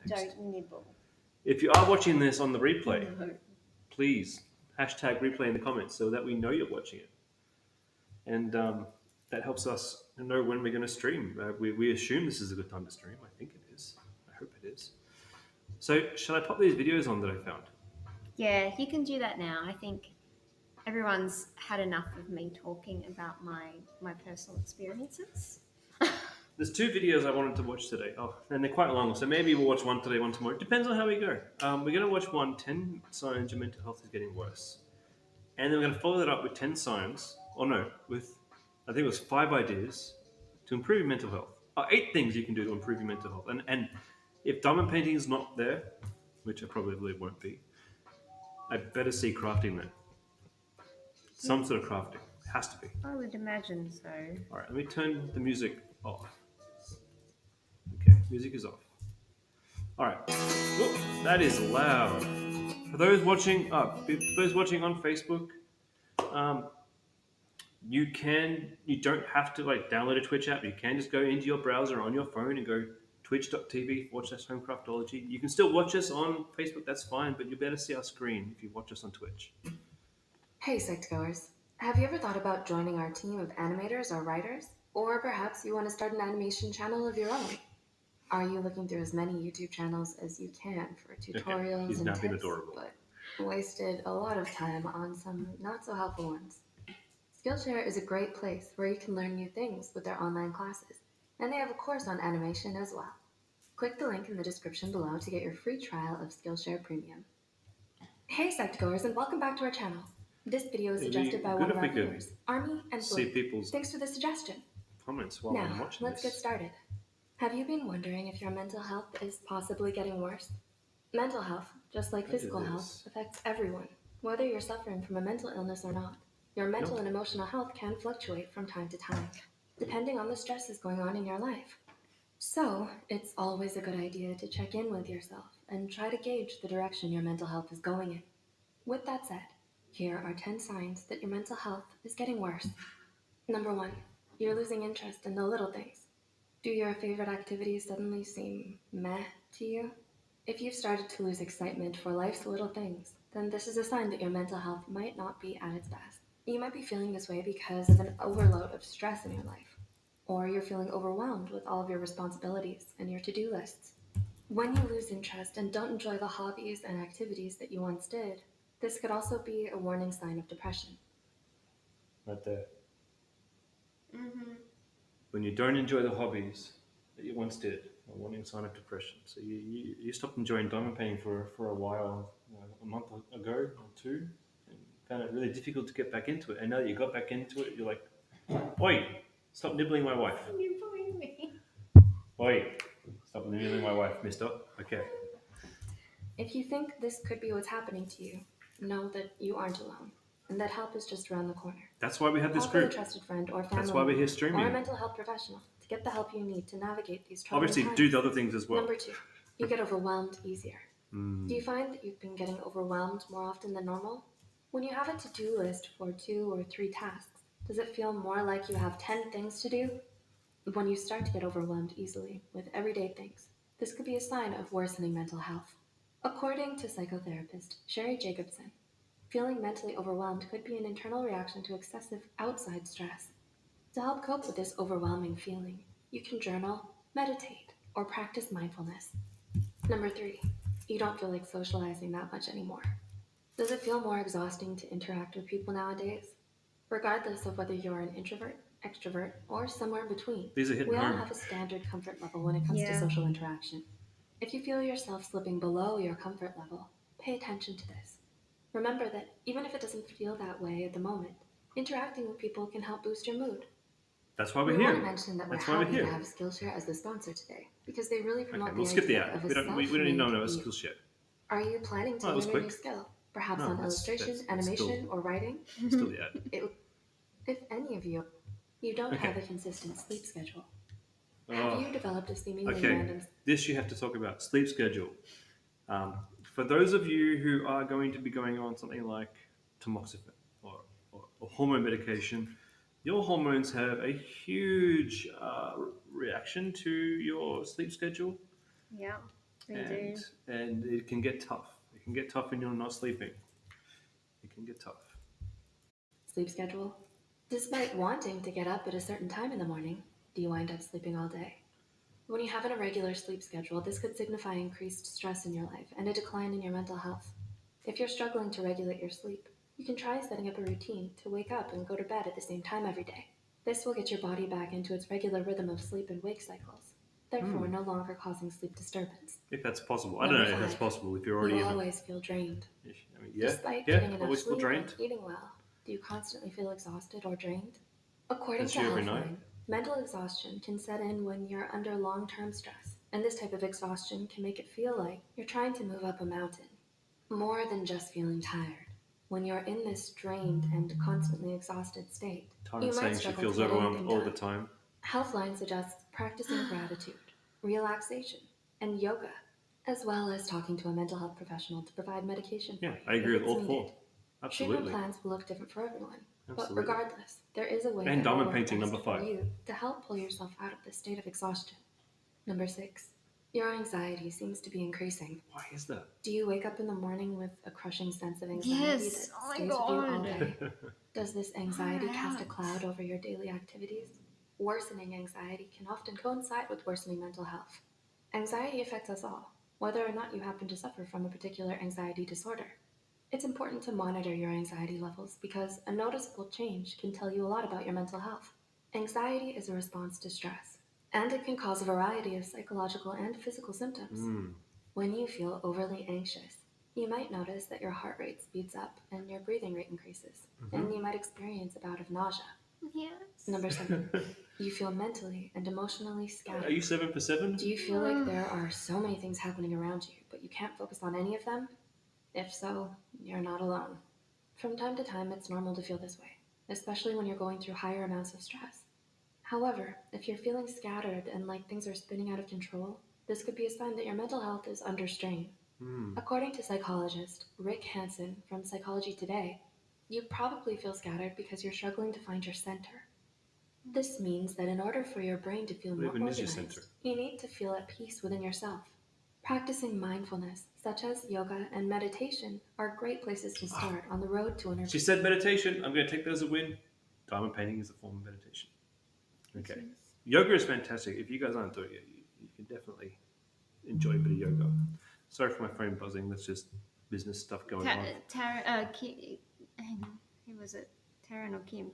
next. Don't nibble. If you are watching this on the replay, No. please hashtag replay in the comments so that we know you're watching it. And that helps us know when we're going to stream. We assume this is a good time to stream. I think it is. I hope it is. So shall I pop these videos on that I found? Yeah, you can do that now. I think everyone's had enough of me talking about my personal experiences. There's two videos I wanted to watch today. Oh, and they're quite long, so maybe we'll watch one today, one tomorrow. It depends on how we go. We're going to watch 10 signs your mental health is getting worse. And then we're going to follow that up with 10 signs, with, I think it was 5 ideas to improve your mental health. 8 things you can do to improve your mental health. And if diamond painting is not there, which I probably won't be, I better see crafting then. Some sort of crafting. It has to be. I would imagine so. All right, let me turn the music off. Okay, music is off. All right. Whoop, that is loud. For those watching on Facebook, You don't have to like download a Twitch app. You can just go into your browser on your phone and go twitch.tv watch us home craftology. You can still watch us on Facebook, that's fine, but you better see our screen if you watch us on Twitch. Hey, Sectgoers. Have you ever thought about joining our team of animators or writers? Or perhaps you want to start an animation channel of your own? Are you looking through as many YouTube channels as you can for Okay, tutorials he's and now been tips, adorable. but wasted a lot of time on some not so helpful ones? Skillshare is a great place where you can learn new things with their online classes, and they have a course on animation as well. Click the link in the description below to get your free trial of Skillshare Premium. Hey Sectgoers, and welcome back to our channel. This video is It'd suggested be by good one of if our we could viewers, Army and see Blake. people's Thanks for the suggestion. comments while I'm Now, watching let's get this. started. Have you been wondering if your mental health is possibly getting worse? Mental health, just like I did physical health, this. affects everyone, whether you're suffering from a mental illness or not. Your mental Nope. and emotional health can fluctuate from time to time, depending on the stresses going on in your life. So, it's always a good idea to check in with yourself and try to gauge the direction your mental health is going in. With that said, here are 10 signs that your mental health is getting worse. Number 1, you're losing interest in the little things. Do your favorite activities suddenly seem meh to you? If you've started to lose excitement for life's little things, then this is a sign that your mental health might not be at its best. You might be feeling this way because of an overload of stress in your life, or you're feeling overwhelmed with all of your responsibilities and your to-do lists. When you lose interest and don't enjoy the hobbies and activities that you once did, this could also be a warning sign of depression. Right there. Mm-hmm. When you don't enjoy the hobbies that you once did, a warning sign of depression. So you stopped enjoying diamond painting for a while, a month ago or two, and found it really difficult to get back into it. And now that you got back into it, you're like, oi, stop nibbling my wife. You're bullying me. Oi, stop nibbling my wife, mister. Okay. If you think this could be what's happening to you, know that you aren't alone, and that help is just around the corner. That's why we have this Call for a group. trusted friend or family That's why we're member, here or a streaming. mental health professional to get the help you need to navigate these troubling Obviously, times. do the other things as well. Number 2, you get overwhelmed easier. Do you find that you've been getting overwhelmed more often than normal? When you have a to-do list for 2 or 3 tasks, does it feel more like you have 10 things to do? When you start to get overwhelmed easily with everyday things, this could be a sign of worsening mental health. According to psychotherapist Sherry Jacobson, feeling mentally overwhelmed could be an internal reaction to excessive outside stress. To help cope with this overwhelming feeling, you can journal, meditate, or practice mindfulness. Number 3, you don't feel like socializing that much anymore. Does it feel more exhausting to interact with people nowadays? Regardless of whether you're an introvert, extrovert, or somewhere in between, These are hitting we all home. have a standard comfort level when it comes to social interaction. If you feel yourself slipping below your comfort level, pay attention to this. Remember that even if it doesn't feel that way at the moment, interacting with people can help boost your mood. That's why We we're want to here. mention that we're That's why we're happy to here. have Skillshare as the sponsor today, because they really promote Okay, we'll the skip the idea ad. of a We don't need to know a self-made skill share. Are you planning to Oh, that was learn a new quick. skill? Perhaps No, on that's illustration, that's animation, or writing? still the ad. If any of you don't have a Okay. consistent sleep schedule, have you developed a seemingly Okay. random... This you have to talk about sleep schedule. For those of you who are going to be going on something like tamoxifen or hormone medication, your hormones have a huge reaction to your sleep schedule, Yeah, they and do. and it can get tough. It can get tough when you're not sleeping. It can get tough. sleep schedule? Despite wanting to get up at a certain time in the morning, do you wind up sleeping all day? When you have an irregular sleep schedule, this could signify increased stress in your life and a decline in your mental health. If you're struggling to regulate your sleep, you can try setting up a routine to wake up and go to bed at the same time every day. This will get your body back into its regular rhythm of sleep and wake cycles, therefore no longer causing sleep disturbance. If that's possible, I don't Number know if that's 5, possible. If you're already you in always feel drained. I mean, Despite yeah, getting enough always feel sleep and drained. eating well, do you constantly feel exhausted or drained? According That's to you every night. Healthline, mental exhaustion can set in when you're under long-term stress, and this type of exhaustion can make it feel like you're trying to move up a mountain. More than just feeling tired. When you're in this drained and constantly exhausted state, you Tara's might saying she struggle feels to get overwhelmed anything all done. the time. Healthline suggests practicing gratitude, relaxation, and yoga, as well as talking to a mental health professional to provide medication for Yeah, you I agree if with it's all needed. four. Treatment Absolutely. plans will look different for everyone, But Absolutely. regardless, there is a way And that will diamond work painting, best number for 5. you to help pull yourself out of the state of exhaustion. Number 6. Your anxiety seems to be increasing. Why is that? Do you wake up in the morning with a crushing sense of anxiety Yes. that Oh my stays with you all god. day? Does this anxiety cast a Right. cloud over your daily activities? Worsening anxiety can often coincide with worsening mental health. Anxiety affects us all, whether or not you happen to suffer from a particular anxiety disorder. It's important to monitor your anxiety levels because a noticeable change can tell you a lot about your mental health. Anxiety is a response to stress, and it can cause a variety of psychological and physical symptoms. Mm. When you feel overly anxious, you might notice that your heart rate speeds up and your breathing rate increases, and you might experience a bout of nausea. Yes. Number 7, you feel mentally and emotionally Are scattered. you 7 for 7? Do you feel like there are so many things happening around you, but you can't focus on any of them? If so, you're not alone. From time to time, it's normal to feel this way, especially when you're going through higher amounts of stress. However, if you're feeling scattered and like things are spinning out of control, this could be a sign that your mental health is under strain. Mm. According to psychologist Rick Hansen from Psychology Today, you probably feel scattered because you're struggling to find your center. This means that in order for your brain to feel What more even is your center? organized, you need to feel at peace within yourself. Practicing mindfulness, such as yoga and meditation, are great places to start on the road to inner She peace. said meditation. I'm going to take that as a win. Diamond painting is a form of meditation. Okay. It is. Yoga is fantastic. If you guys aren't doing it, you can definitely enjoy a bit of yoga. Sorry for my phone buzzing. That's just business stuff going on. Tara, Kim, who was it? Taryn or Kim?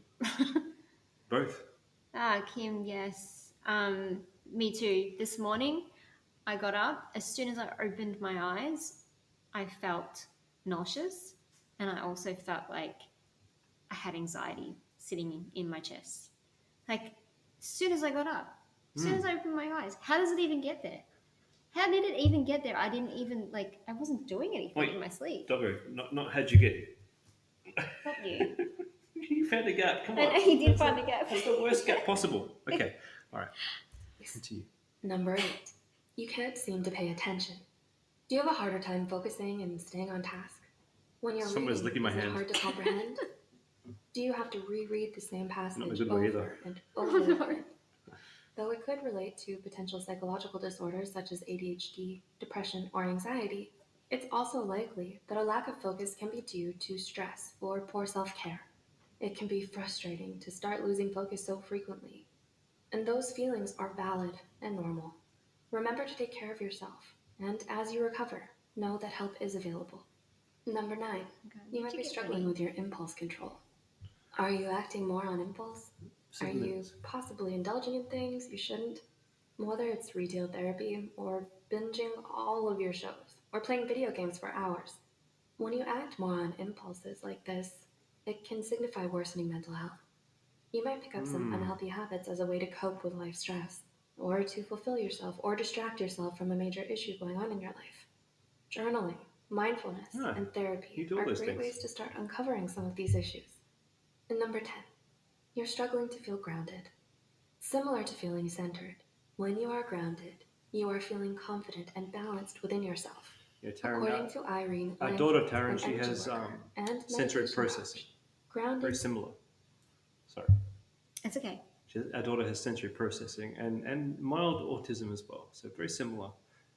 Both. Kim, yes. Me too. This morning, I got up. As soon as I opened my eyes, I felt nauseous, and I also felt like I had anxiety sitting in my chest. Like, as soon as I got up, as soon as I opened my eyes, how does it even get there? How did it even get there? I didn't even, like, I wasn't doing anything Wait, in my sleep. Doggo, not how'd you get here? Not you. You found a gap. Come I on. know you did find a gap. That's the worst gap possible. Okay. All right. Continue. Number 8, you can't seem to pay attention. Do you have a harder time focusing and staying on task? When you're Someone's licking reading, my is it hand. hard to comprehend? Do you have to reread the same Not in a passage good way either. over and over again? Though it could relate to potential psychological disorders such as ADHD, depression, or anxiety, it's also likely that a lack of focus can be due to stress or poor self-care. It can be frustrating to start losing focus so frequently, and those feelings are valid and normal. Remember to take care of yourself, and as you recover, know that help is available. Number 9, you might be struggling with your impulse control. Are you acting more on impulse? Are 7 you minutes. possibly indulging in things you shouldn't? Whether it's retail therapy, or binging all of your shows, or playing video games for hours. When you act more on impulses like this, it can signify worsening mental health. You might pick up some unhealthy habits as a way to cope with life stress, or to fulfill yourself or distract yourself from a major issue going on in your life. Journaling, mindfulness, Ah, and you therapy do all are those great things. ways to start uncovering some of these issues. And number 10, you're struggling to feel grounded. Similar to feeling centered, when you are grounded, you are feeling confident and balanced within yourself. Yeah, Taryn, According to Irene our Langford, daughter Taryn, an she energy has worker and sensory meditation processing. coach, grounding Very similar. Sorry. It's okay. Our daughter has sensory processing and mild autism as well. So very similar.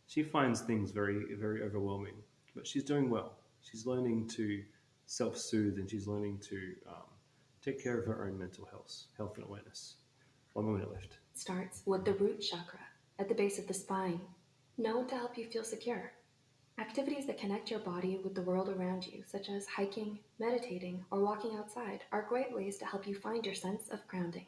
She finds things very, very overwhelming, but she's doing well. She's learning to self-soothe and she's learning to take care of her own mental health and awareness. 1 minute left. starts with the root chakra at the base of the spine, known to help you feel secure. Activities that connect your body with the world around you, such as hiking, meditating, or walking outside, are great ways to help you find your sense of grounding.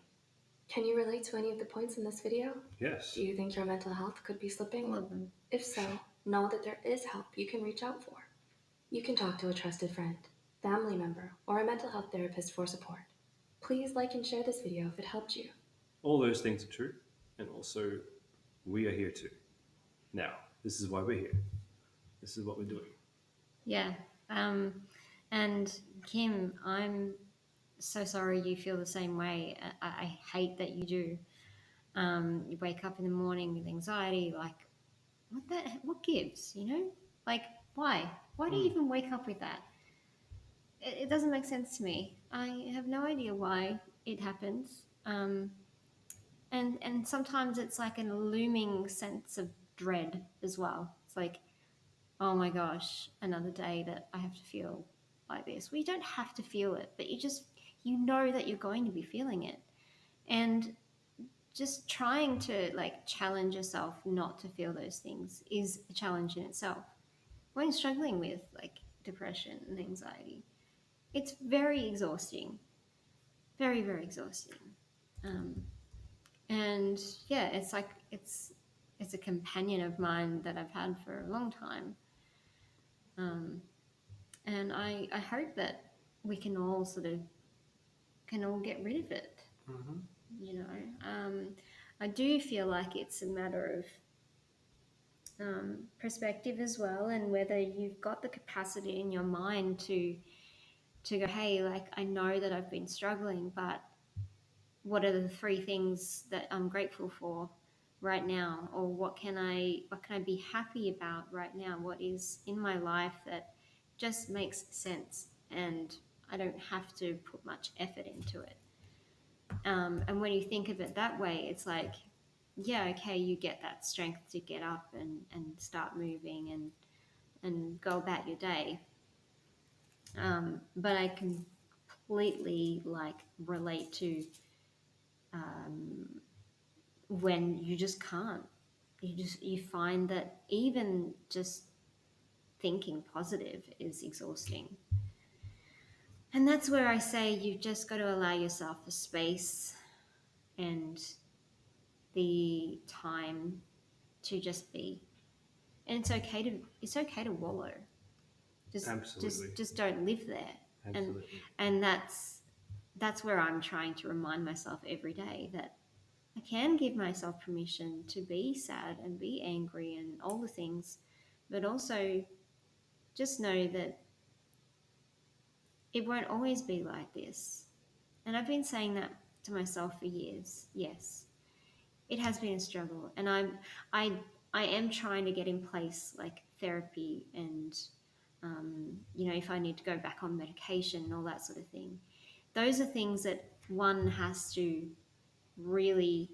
Can you relate to any of the points in this video? Yes. Do you think your mental health could be slipping? All of them. If so, know that there is help you can reach out for. You can talk to a trusted friend, family member, or a mental health therapist for support. Please like and share this video if it helped you. All those things are true. And also, we are here too. Now, this is why we're here. This is what we're doing. Yeah. And Kim, I'm so sorry you feel the same way. I hate that you do. You wake up in the morning with anxiety, like, what gives, you know? Like, why? Why do you even wake up with that? it doesn't make sense to me. I have no idea why it happens. And sometimes it's like a looming sense of dread as well. It's like, oh my gosh, another day that I have to feel like this. Well, you don't have to feel it, but you know that you're going to be feeling it. And just trying to like challenge yourself not to feel those things is a challenge in itself. When you're struggling with like depression and anxiety, it's very exhausting, very, very exhausting. Um, and yeah, it's a companion of mine that I've had for a long time. And I hope that we can all get rid of it. Mm-hmm. You know, I do feel like it's a matter of perspective as well, and whether you've got the capacity in your mind to go, hey, like I know that I've been struggling, but what are the three things that I'm grateful for right now, or what can I be happy about right now? What is in my life that just makes sense, and I don't have to put much effort into it. And when you think of it that way, it's like, yeah, okay, you get that strength to get up and start moving and go about your day. But I completely like relate to when you just can't. You find that even just thinking positive is exhausting. And that's where I say you've just got to allow yourself the space and the time to just be. And it's okay to wallow. Absolutely. Just don't live there. Absolutely. And that's where I'm trying to remind myself every day that I can give myself permission to be sad and be angry and all the things, but also just know that it won't always be like this. And I've been saying that to myself for years. Yes, it has been a struggle, and I am trying to get in place like therapy and if I need to go back on medication and all that sort of thing. Those are things that one has to really,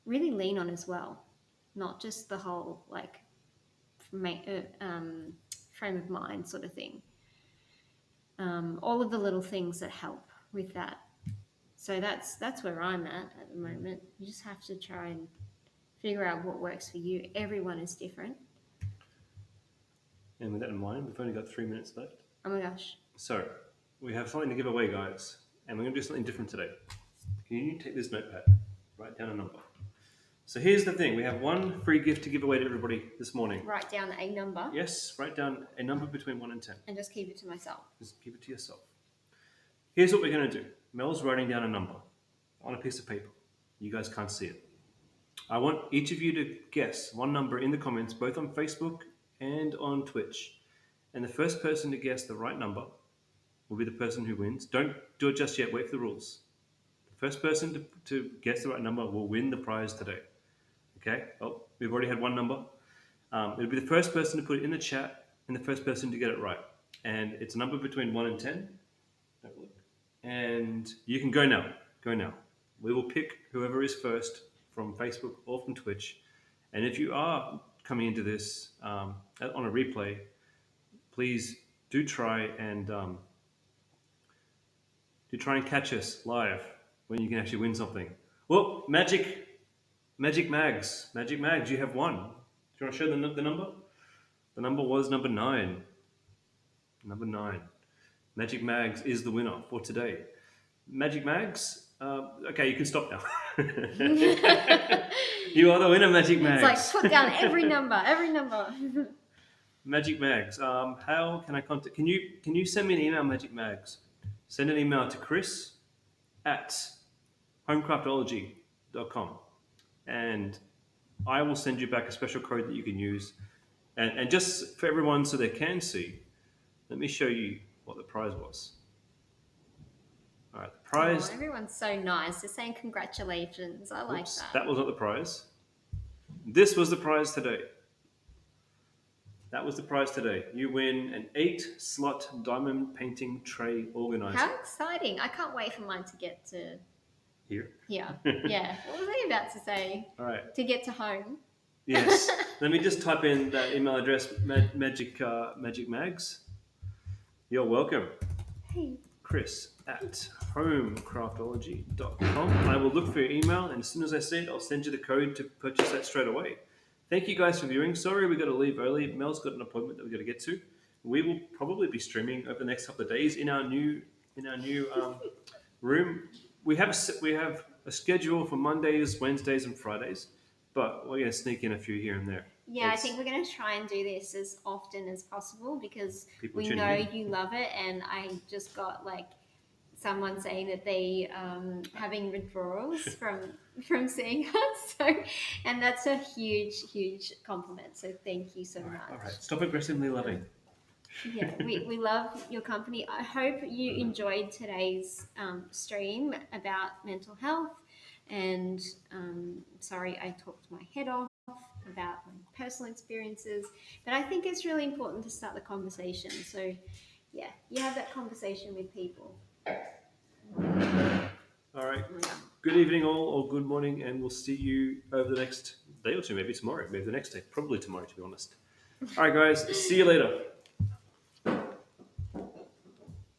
really lean on as well, not just the whole like frame of mind sort of thing. All of the little things that help with that. So that's where I'm at the moment. You just have to try and figure out what works for you. Everyone is different. And with that in mind, we've only got 3 minutes left. Oh my gosh. So, we have something to give away, guys. And we're going to do something different today. Can you take this notepad? Write down a number. So here's the thing. We have one free gift to give away to everybody this morning. Write down a number. Yes, write down a number between 1 and 10. And just keep it to myself. Just keep it to yourself. Here's what we're going to do. Mel's writing down a number on a piece of paper. You guys can't see it. I want each of you to guess one number in the comments, both on Facebook and on Twitch. And the first person to guess the right number will be the person who wins. Don't do it just yet. Wait for the rules. The first person to guess the right number will win the prize today. Okay? Oh, we've already had one number. It'll be the first person to put it in the chat and the first person to get it right. And it's a number between 1 and 10. Have a look. And you can go now. Go now. We will pick whoever is first from Facebook or from Twitch. And if you are coming into this on a replay, please do try and catch us live when you can actually win something. Well, Magic Mags, you have won. Do you want to show the number? The number was number 9. Number 9. Magic Mags is the winner for today. Magic Mags, okay, you can stop now. You are the winner, Magic Mags. It's like put down every number. Magic Mags, how can I contact? Can you send me an email, Magic Mags? Send an email to chris@homecraftology.com, and I will send you back a special code that you can use. And just for everyone so they can see, let me show you what the prize was. All right, the prize. Oh, everyone's so nice. They're saying congratulations. I like that. That was not the prize. This was the prize today. That was the prize today. You win an 8-slot diamond painting tray organizer. How exciting. I can't wait for mine to get to Here. here. Yeah. What was I about to say? All right. To get to home. Yes. Let me just type in that email address, Magic Mags. You're welcome. Hey. Chris at homecraftology.com. I will look for your email, and as soon as I see it, I'll send you the code to purchase that straight away. Thank you guys for viewing. Sorry we got to leave early. Mel's got an appointment that we got to get to. We will probably be streaming over the next couple of days in our new room. We have a schedule for Mondays, Wednesdays, and Fridays, but we're going to sneak in a few here and there. Yeah, I think we're going to try and do this as often as possible because People we tuning know in. you love it, and I just got like someone saying that they having withdrawals from seeing us. So, and that's a huge compliment. So thank you so much. All right. Stop aggressively loving. Yeah, we love your company. I hope you enjoyed today's stream about mental health. And sorry, I talked my head off about my personal experiences, but I think it's really important to start the conversation. So, yeah, you have that conversation with people. All right. Good evening, all, or good morning, and we'll see you over the next day or two, maybe tomorrow, maybe the next day, probably tomorrow, to be honest. All right, guys, see you later.